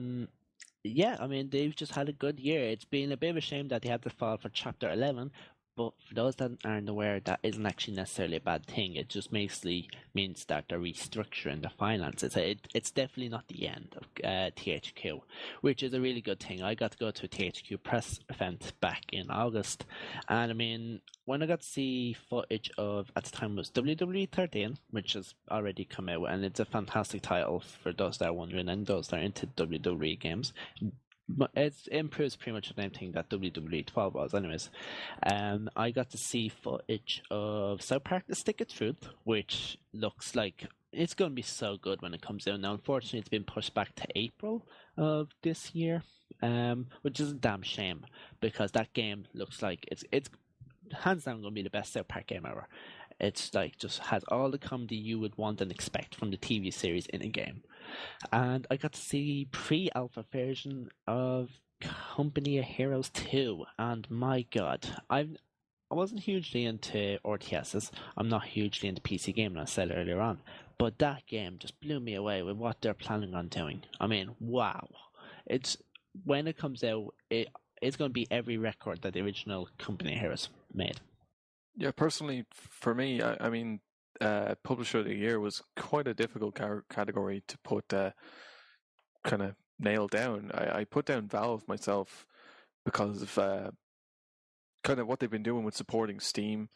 I mean, they've just had a good year. It's been a bit of a shame that they had to fall for Chapter 11, but for those that aren't aware, that isn't actually necessarily a bad thing. It just basically means that they're restructuring their finances. It's definitely not the end of THQ, which is a really good thing. I got to go to a THQ press event back in August, and I mean, when I got to see footage of, at the time it was WWE 13, which has already come out, and it's a fantastic title for those that are wondering and those that are into WWE games. But it improves pretty much the same thing that WWE 12 was anyways. I got to see footage of South Park The Stick of Truth, which looks like it's going to be so good when it comes out. Now, unfortunately, it's been pushed back to April of this year, which is a damn shame, because that game looks like it's hands down going to be the best South Park game ever. It's like just has all the comedy you would want and expect from the TV series in a game. And I got to see pre-alpha version of Company of Heroes 2, and my god, I wasn't hugely into RTSs. I'm not hugely into PC gaming, I said earlier on, but that game just blew me away with what they're planning on doing. I mean, wow. It's when it comes out, it's going to be every record that the original Company of Heroes made. Yeah, personally, for me, I mean, Publisher of the Year was quite a difficult category to put kind of nail down. I put down Valve myself because of kind of what they've been doing with supporting Steam,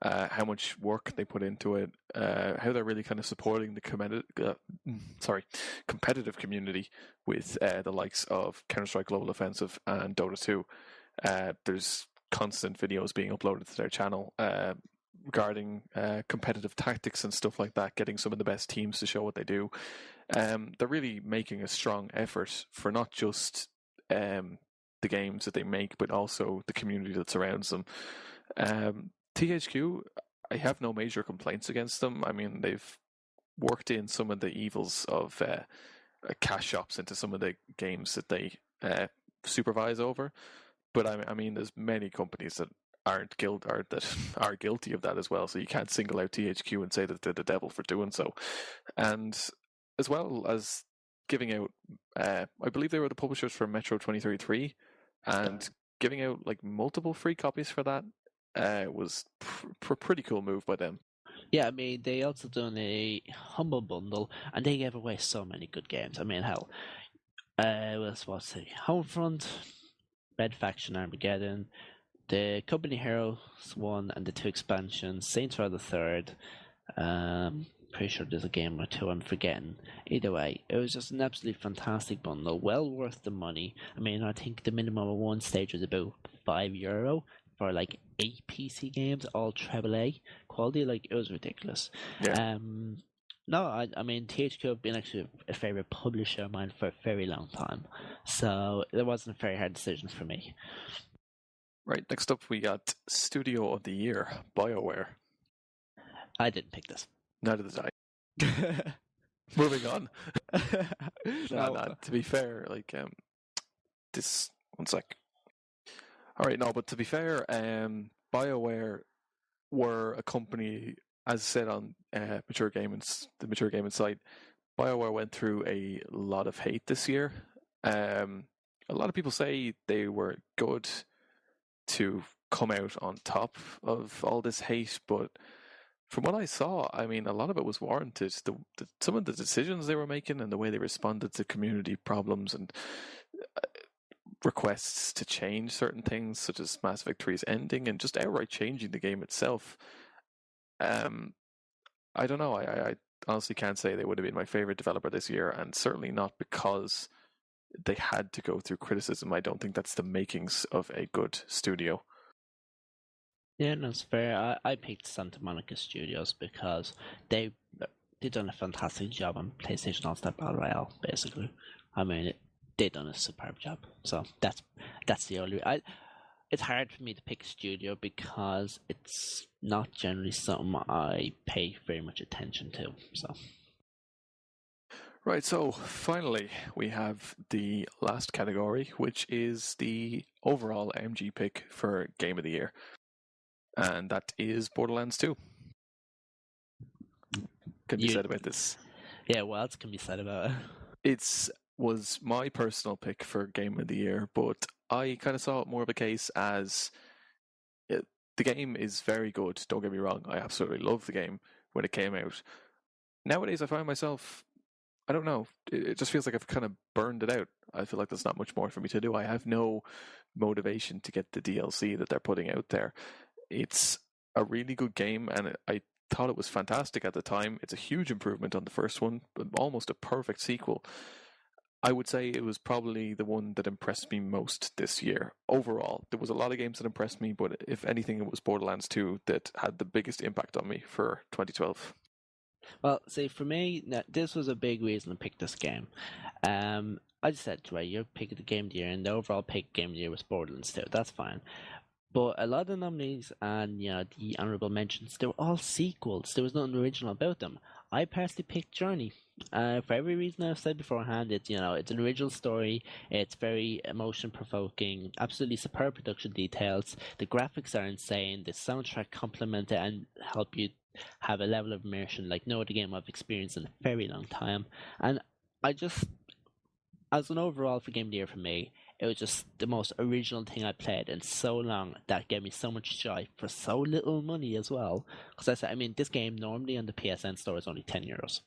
how much work they put into it, how they're really kind of supporting the competitive community with the likes of Counter-Strike Global Offensive and Dota 2. There's constant videos being uploaded to their channel regarding competitive tactics and stuff like that, getting some of the best teams to show what they do. They're really making a strong effort for not just the games that they make, but also the community that surrounds them. THQ, I have no major complaints against them. I mean, they've worked in some of the evils of cash shops into some of the games that they supervise over. But I mean, there's many companies that that are guilty of that as well. So you can't single out THQ and say that they're the devil for doing so. And as well as giving out, I believe they were the publishers for Metro 2033, and giving out like multiple free copies for that was a pretty cool move by them. Yeah, I mean, they also done a Humble Bundle, and they gave away so many good games. I mean, hell, what's it? Homefront, Red Faction Armageddon, the Company Heroes 1 and the 2 expansions, Saints Row the 3rd, pretty sure there's a game or two I'm forgetting. Either way, it was just an absolutely fantastic bundle, well worth the money. I mean, I think the minimum of one stage was about €5. for like 8 PC games, all AAA quality. Like, it was ridiculous. Yeah. No, I mean, THQ have been actually a favorite publisher of mine for a very long time, so it wasn't a very hard decision for me. Right, next up we got Studio of the Year, BioWare. I didn't pick this. Neither did I. Moving on. No, to be fair, like, this, one sec. Alright, no, but to be fair, BioWare were a company, as said on the Mature Gaming site, BioWare went through a lot of hate this year. A lot of people say they were good to come out on top of all this hate, but from what I saw, I mean, a lot of it was warranted. Some of the decisions they were making and the way they responded to community problems and requests to change certain things, such as Mass Effect 3's ending and just outright changing the game itself. I don't know. I honestly can't say they would have been my favorite developer this year, and certainly not because they had to go through criticism. I don't think that's the makings of a good studio. Yeah, no, it's fair. I picked Santa Monica Studios because they done a fantastic job on PlayStation All-Star Battle Royale, basically. I mean, they done a superb job. So that's the only... It's hard for me to pick a studio because it's not generally something I pay very much attention to. So... Right, so finally we have the last category, which is the overall MG pick for Game of the Year. And that is Borderlands 2. Can be said about this? Yeah, what else can be said about it? It was my personal pick for Game of the Year, but I kind of saw it more of a case as the game is very good, don't get me wrong. I absolutely loved the game when it came out. Nowadays I find myself, I don't know, it just feels like I've kind of burned it out. I feel like there's not much more for me to do. I have no motivation to get the DLC that they're putting out there. It's a really good game, and I thought it was fantastic at the time. It's a huge improvement on the first one, but almost a perfect sequel. I would say it was probably the one that impressed me most this year. Overall, there was a lot of games that impressed me, but if anything, it was Borderlands 2 that had the biggest impact on me for 2012. Well, see, for me, this was a big reason to pick this game. I just said, right, you're picking the Game of the Year, and the overall pick Game of the Year was Borderlands 2. That's fine. But a lot of the nominees and the honorable mentions, they were all sequels. There was nothing original about them. I personally picked Journey. For every reason I've said beforehand, it's an original story. It's very emotion provoking, absolutely superb production details. The graphics are insane. The soundtrack complement it and help you have a level of immersion like no other game I've experienced in a very long time. And I just, as an overall for Game of the Year for me, it was just the most original thing I played in so long that gave me so much joy for so little money as well. Because I mean, this game normally on the PSN store is only €10,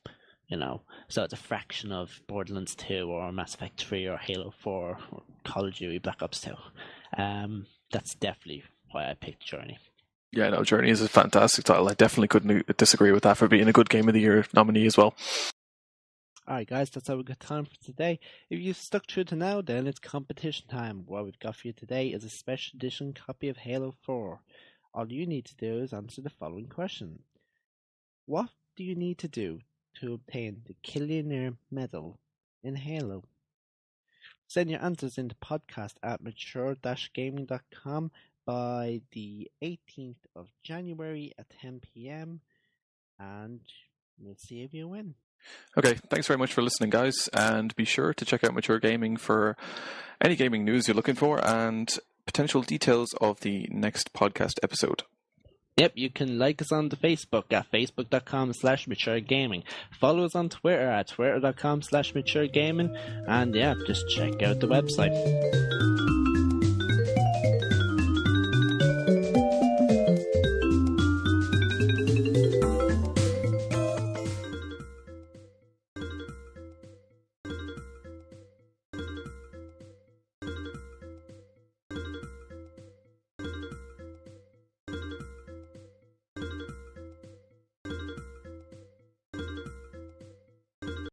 so it's a fraction of Borderlands 2 or Mass Effect 3 or Halo 4 or Call of Duty Black Ops 2. That's definitely why I picked Journey. Yeah, no, Journey is a fantastic title. I definitely couldn't disagree with that for being a good Game of the Year nominee as well. Alright guys, that's all we've got time for today. If you've stuck through to now, then it's competition time. What we've got for you today is a special edition copy of Halo 4. All you need to do is answer the following question. What do you need to do to obtain the Killionaire Medal in Halo? Send your answers into podcast at mature-gaming.com by the 18th of January at 10 p.m. and we'll see if you win. Okay, thanks very much for listening, guys, and be sure to check out Mature Gaming for any gaming news you're looking for and potential details of the next podcast episode. Yep, you can like us on the Facebook at facebook.com/maturegaming. Follow us on Twitter at twitter.com/maturegaming, and yeah, just check out the website.